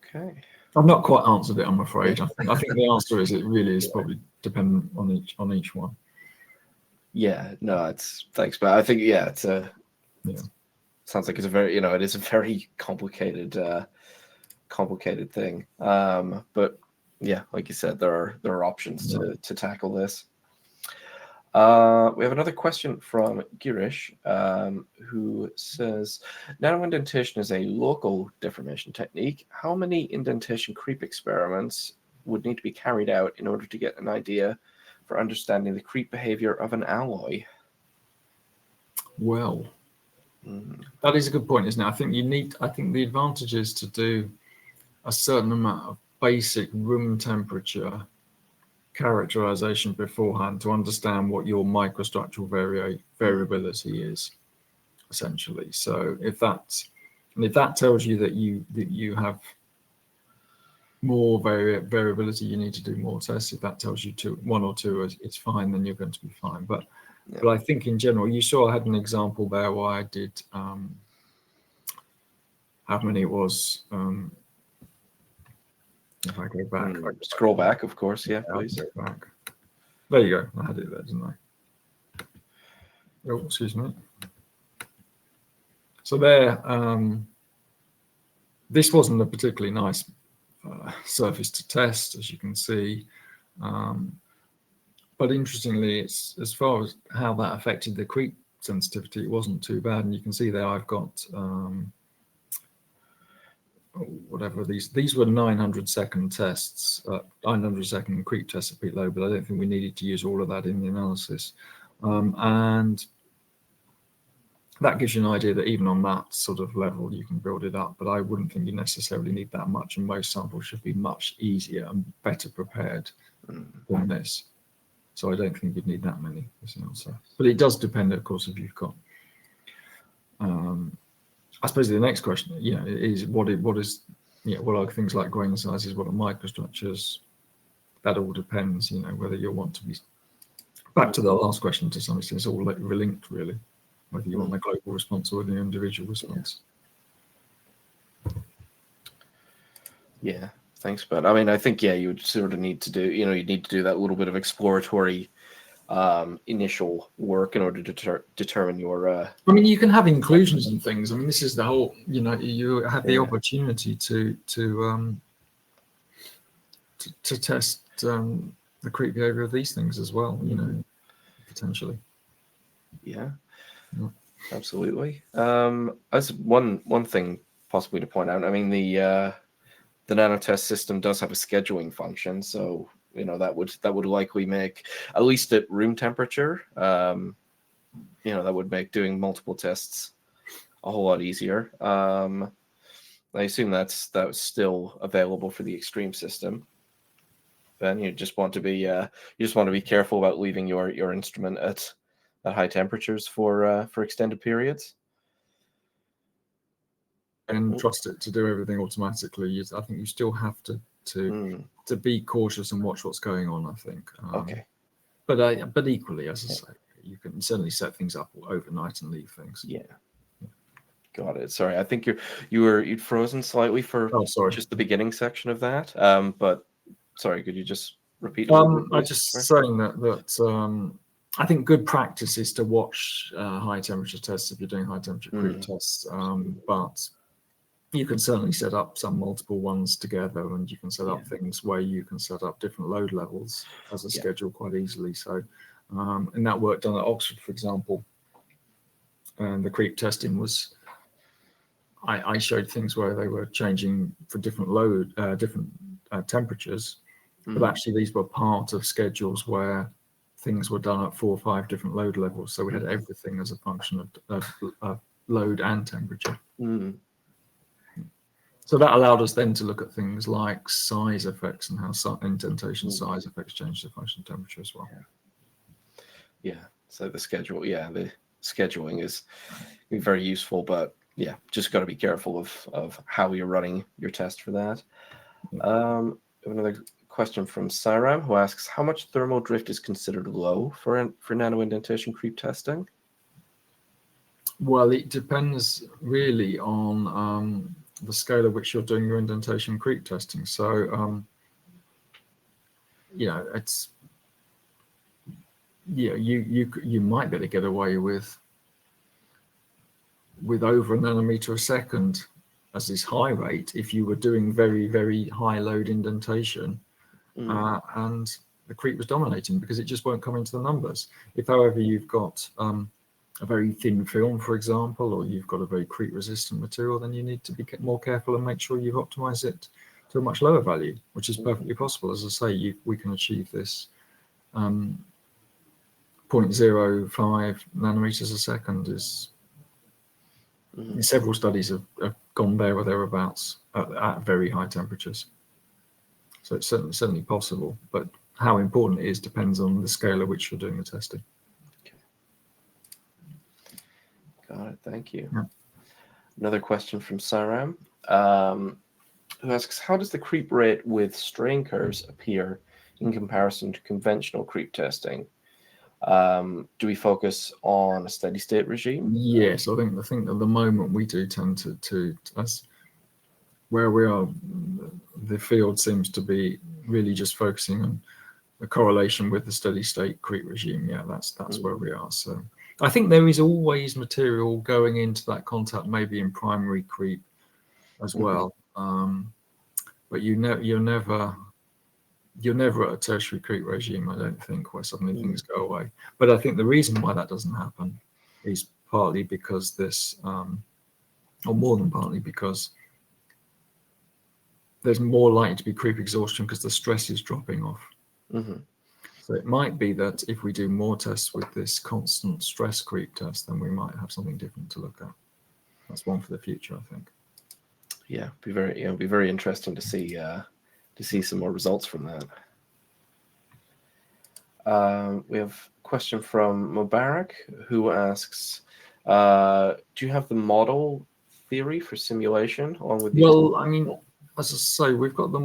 Okay. I've not quite answered it, I'm afraid. I think the answer is it really is probably dependent on each one. Yeah, no, thanks, but I think it's sounds like it's a very it is a very complicated thing. But yeah, like you said, there are options to tackle this. We have another question from Girish, who says, nanoindentation is a local deformation technique. How many indentation creep experiments would need to be carried out in order to get an idea for understanding the creep behavior of an alloy? Well, That is a good point, isn't it? I think the advantage is to do a certain amount of basic room temperature characterization beforehand to understand what your microstructural variability is, essentially. So if that tells you that you have more variability, you need to do more tests. If that tells you one or two it's fine, then you're going to be fine. But I think in general, you saw I had an example there where I did how many it was. If I go back, scroll back, of course. Yeah, please. Back. There you go. I had it there, didn't I? Oh, excuse me. So there, this wasn't a particularly nice surface to test, as you can see. But interestingly, it's as far as how that affected the creep sensitivity, it wasn't too bad. And you can see there I've got whatever these were 900-second tests, 900-second creep tests at peak load, but I don't think we needed to use all of that in the analysis. And that gives you an idea that even on that sort of level, you can build it up, but I wouldn't think you necessarily need that much, and most samples should be much easier and better prepared than this. So I don't think you'd need that many, but it does depend, of course, if you've got. I suppose the next question, is what are things like grain sizes, what are microstructures? That all depends, whether you want to be. Back to the last question, to some extent, it's all linked, really, whether you want the global response or the individual response. Yeah, thanks, but I mean, I think you would sort of need to do, you need to do that little bit of exploratory initial work in order to determine your. I mean, you can have inclusions and things. I mean, this is the whole. You have the opportunity to test the creep behavior of these things as well. Potentially. Yeah, absolutely. As one thing possibly to point out, I mean, the nanotest system does have a scheduling function, so that would likely make, at least at room temperature, that would make doing multiple tests a whole lot easier. I assume that's still available for the extreme system. Then you just want to be careful about leaving your instrument at high temperatures for extended periods. And trust it to do everything automatically. I think you still have to be cautious and watch what's going on, I think. Okay. But equally, as I say, you can certainly set things up overnight and leave things. Yeah. Got it. Sorry, I think you'd frozen slightly for just the beginning section of that. But sorry, could you just repeat? I'm just saying that I think good practice is to watch high temperature tests if you're doing high temperature creep tests. But you can certainly set up some multiple ones together, and you can set up things where you can set up different load levels as a schedule quite easily. So, in that work done at Oxford, for example, the creep testing was, I showed things where they were changing for different different temperatures, but actually these were part of schedules where things were done at 4 or 5 different load levels. So we had everything as a function of load and temperature. So that allowed us then to look at things like size effects and how indentation size effects change the function of temperature as well. Yeah. So the scheduling is very useful, but just got to be careful of how you're running your test for that. Another question from Saram, who asks, how much thermal drift is considered low for nanoindentation creep testing? Well, it depends really on the scale at which you're doing your indentation creep testing. So, it's you might be able to get away with over a nanometer a second as this high rate if you were doing very, very high load indentation, and the creep was dominating, because it just won't come into the numbers. If, however, you've got a very thin film, for example, or you've got a very creep resistant material, then you need to be more careful and make sure you've optimized it to a much lower value, which is perfectly possible. As I say, we can achieve this 0.05 nanometers a second is Several studies have gone there or thereabouts at very high temperatures. So it's certainly possible, but how important it is depends on the scale at which you're doing the testing. Okay. Got it. Thank you. Yeah. Another question from Saram, who asks, how does the creep rate with strain curves appear in comparison to conventional creep testing? Do we focus on a steady state regime? Yes, I think at the moment we do tend to that's where we are. The field seems to be really just focusing on the correlation with the steady state creep regime. Yeah, that's where we are. So I think there is always material going into that contact, maybe in primary creep as well. But you're never at a tertiary creep regime, I don't think, where suddenly things go away. But I think the reason why that doesn't happen is partly because this, or more than partly because there's more likely to be creep exhaustion because the stress is dropping off. So it might be that if we do more tests with this constant stress creep test, then we might have something different to look at. That's one for the future, I think. Yeah, it'll be very interesting to see some more results from that. We have a question from Mubarak, who asks, do you have the model theory for simulation along with these? Well, I mean, as I say, we've got the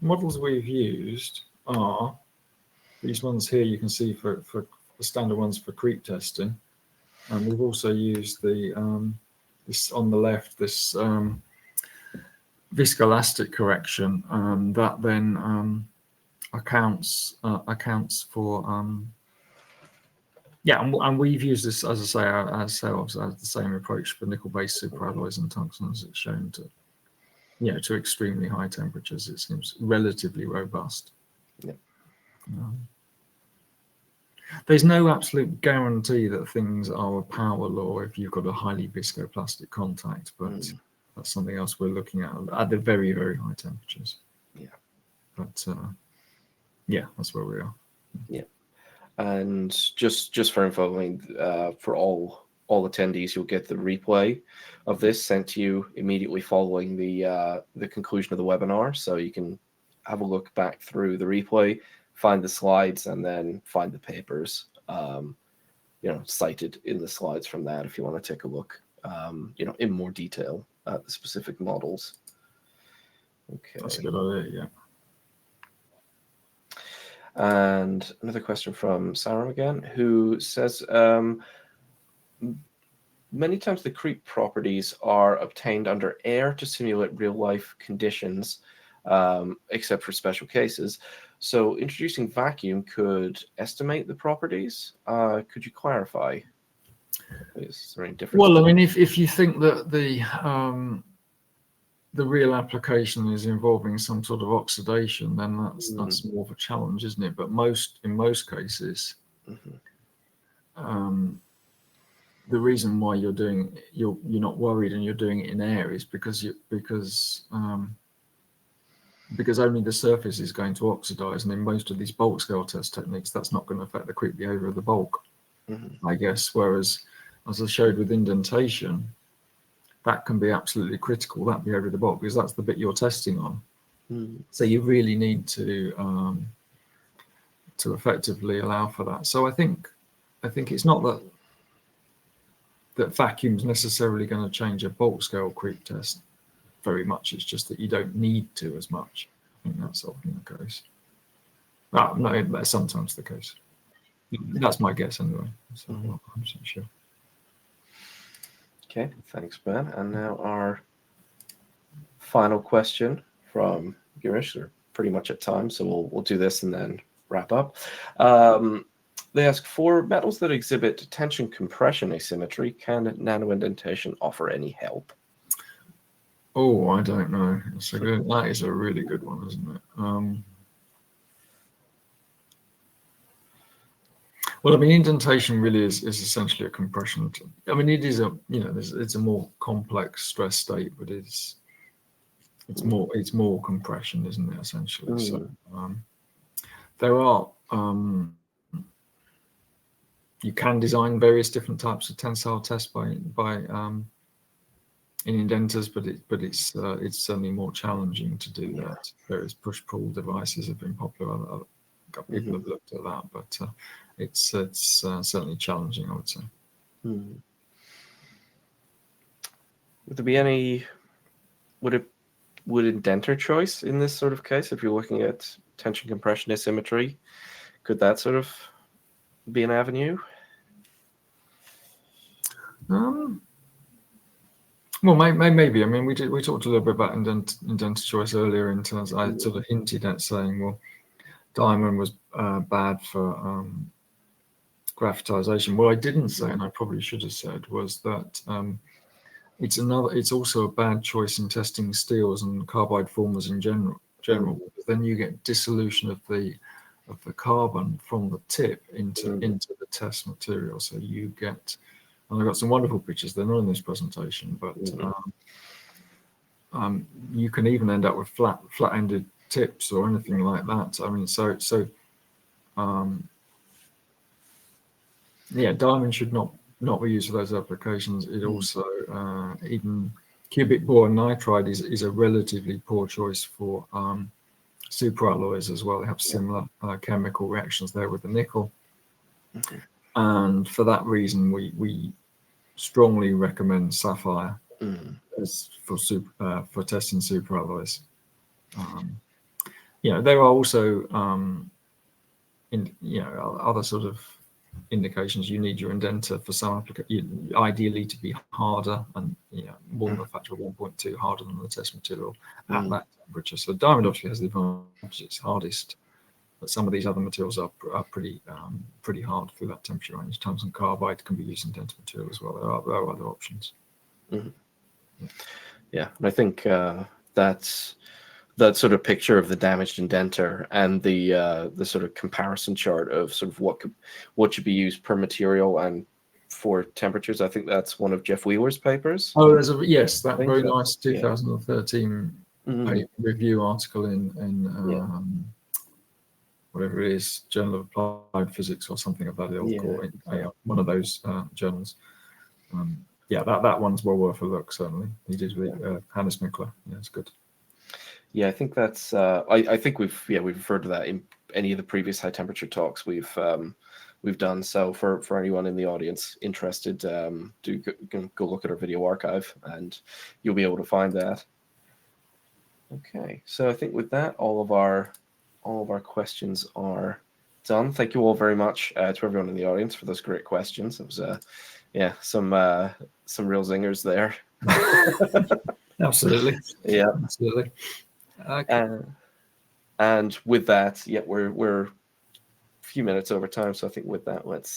models we've used are these ones here. You can see for the standard ones for creep testing, and we've also used the this on the left, this viscoelastic correction that then accounts for yeah, and we've used this, as I say, ourselves as the same approach for nickel-based superalloys and tungstens. It's shown to, to extremely high temperatures, it seems relatively robust. Yeah. There's no absolute guarantee that things are a power law if you've got a highly viscoplastic contact, but that's something else we're looking at the very, very high temperatures. Yeah. But yeah, that's where we are. Yeah. And just for info, I mean, for all attendees, you'll get the replay of this sent to you immediately following the conclusion of the webinar, so you can have a look back through the replay, find the slides, and then find the papers, cited in the slides from that if you want to take a look, in more detail at the specific models. Okay. That's a good idea, yeah. And another question from Sarah again, who says, many times the creep properties are obtained under air to simulate real-life conditions, except for special cases. So introducing vacuum could estimate the properties. Could you clarify? Is there any difference? Well, I mean, if you think that the real application is involving some sort of oxidation, then that's more of a challenge, isn't it? But in most cases, the reason why you're not worried and you're doing it in air is because only the surface is going to oxidize, and in most of these bulk scale test techniques, that's not going to affect the creep behavior of the bulk, I guess. Whereas, as I showed with indentation, that can be absolutely critical, that behavior of the bulk, because that's the bit you're testing on. So you really need to effectively allow for that. So I think it's not that vacuum's necessarily going to change a bulk scale creep test very much. It's just that you don't need to as much. I think that's often the case. No, that's sometimes the case. That's my guess anyway. So I'm not 100% sure. Okay, thanks, Ben. And now our final question from Girish. We're pretty much at time, so we'll do this and then wrap up. They ask, for metals that exhibit tension compression asymmetry, can nanoindentation offer any help? Oh, I don't know. That is a really good one, isn't it? Well, I mean, indentation really is essentially a compression. I mean, it is it's a more complex stress state, but it's more compression, isn't it? Essentially, so there are you can design various different types of tensile tests by in indenters, but it's certainly more challenging to do that. Various push-pull devices have been popular. People have looked at that, but it's certainly challenging, I would say. Would there be any? Would indenter choice in this sort of case, if you're looking at tension compression asymmetry, could that sort of be an avenue? Well, maybe. I mean, we talked a little bit about indented choice earlier in terms. I sort of hinted at saying, well, diamond was bad for graphitization. What I didn't say, and I probably should have said, was that it's also a bad choice in testing steels and carbide formers in general. Because then you get dissolution of the carbon from the tip into the test material. So you get, and I've got some wonderful pictures. They're not in this presentation, but you can even end up with flat-ended tips or anything like that. I mean, diamond should not be used for those applications. It also even cubic boron nitride is a relatively poor choice for superalloys as well. They have similar chemical reactions there with the nickel, and for that reason, we strongly recommend sapphire as for testing superalloys. There are also other sort of indications. You need your indenter for some application, ideally to be harder and more than a factor of 1.2 harder than the test material at that temperature. So diamond obviously has the advantage; it's hardest, but some of these other materials are pretty hard through that temperature range. Tungsten carbide can be used in indenter material as well. There are other options. Yeah, and I think that's that sort of picture of the damaged indenter and the sort of comparison chart of sort of what should be used per material and for temperatures. I think that's one of Jeff Wheeler's papers. Oh, there's that very nice 2013 review article in whatever it is, Journal of Applied Physics or something of that ilk, or one of those journals. That one's well worth a look. Certainly, he did with Hannes Minkler. Yeah, it's good. Yeah, I think that's. I think we've referred to that in any of the previous high temperature talks we've done. So for anyone in the audience interested, do go look at our video archive, and you'll be able to find that. Okay, so I think with that, all of our questions are done. Thank you all very much to everyone in the audience for those great questions. It was some real zingers there. Absolutely. Yeah. Absolutely. Okay. And with that, we're a few minutes over time. So I think with that, let's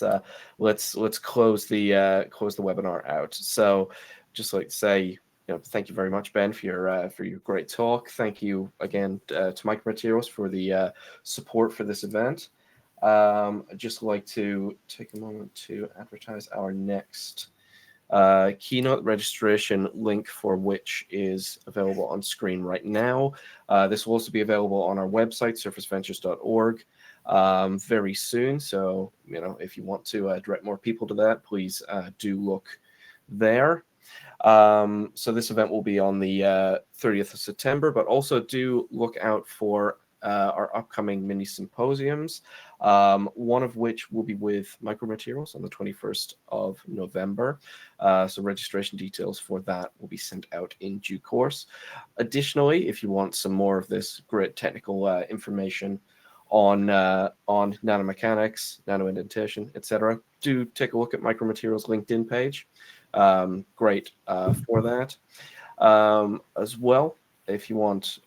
close the webinar out. So just like to say, thank you very much, Ben, for your great talk. Thank you again to Micromaterials for the support for this event. I'd just like to take a moment to advertise our next keynote. Registration link for which is available on screen right now. This will also be available on our website, surfaceventures.org, very soon. So, if you want to direct more people to that, please do look there. So this event will be on the 30th of September, but also do look out for our upcoming mini symposiums, one of which will be with Micromaterials on the 21st of November. So registration details for that will be sent out in due course. Additionally, if you want some more of this great technical information on nanomechanics, nanoindentation, etc., do take a look at Micromaterials' LinkedIn page. Great for that. As well, if you want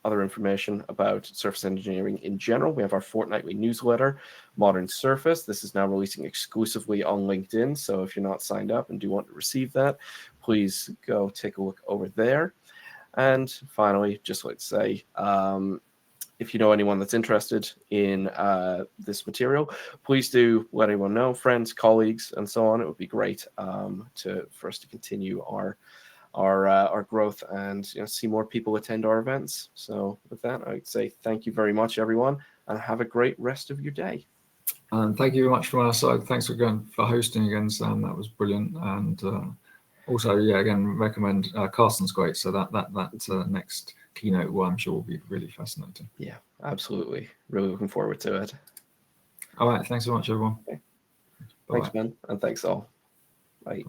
other information about surface engineering in general, we have our fortnightly newsletter, Modern Surface. This is now releasing exclusively on LinkedIn, so if you're not signed up and do want to receive that, please go take a look over there. And finally, just like to say, if you know anyone that's interested in this material, please do let anyone know, friends, colleagues, and so on. It would be great for us to continue our growth and see more people attend our events. So with that, I'd say thank you very much, everyone, and have a great rest of your day. And thank you very much from our side. Thanks again for hosting again, Sam. That was brilliant. And also, yeah, again, recommend Carson's great. So that next keynote, well, I'm sure will be really fascinating. Yeah, absolutely. Really looking forward to it. All right. Thanks so much, everyone. Okay. Thanks, Bye. Ben, and thanks all. Bye.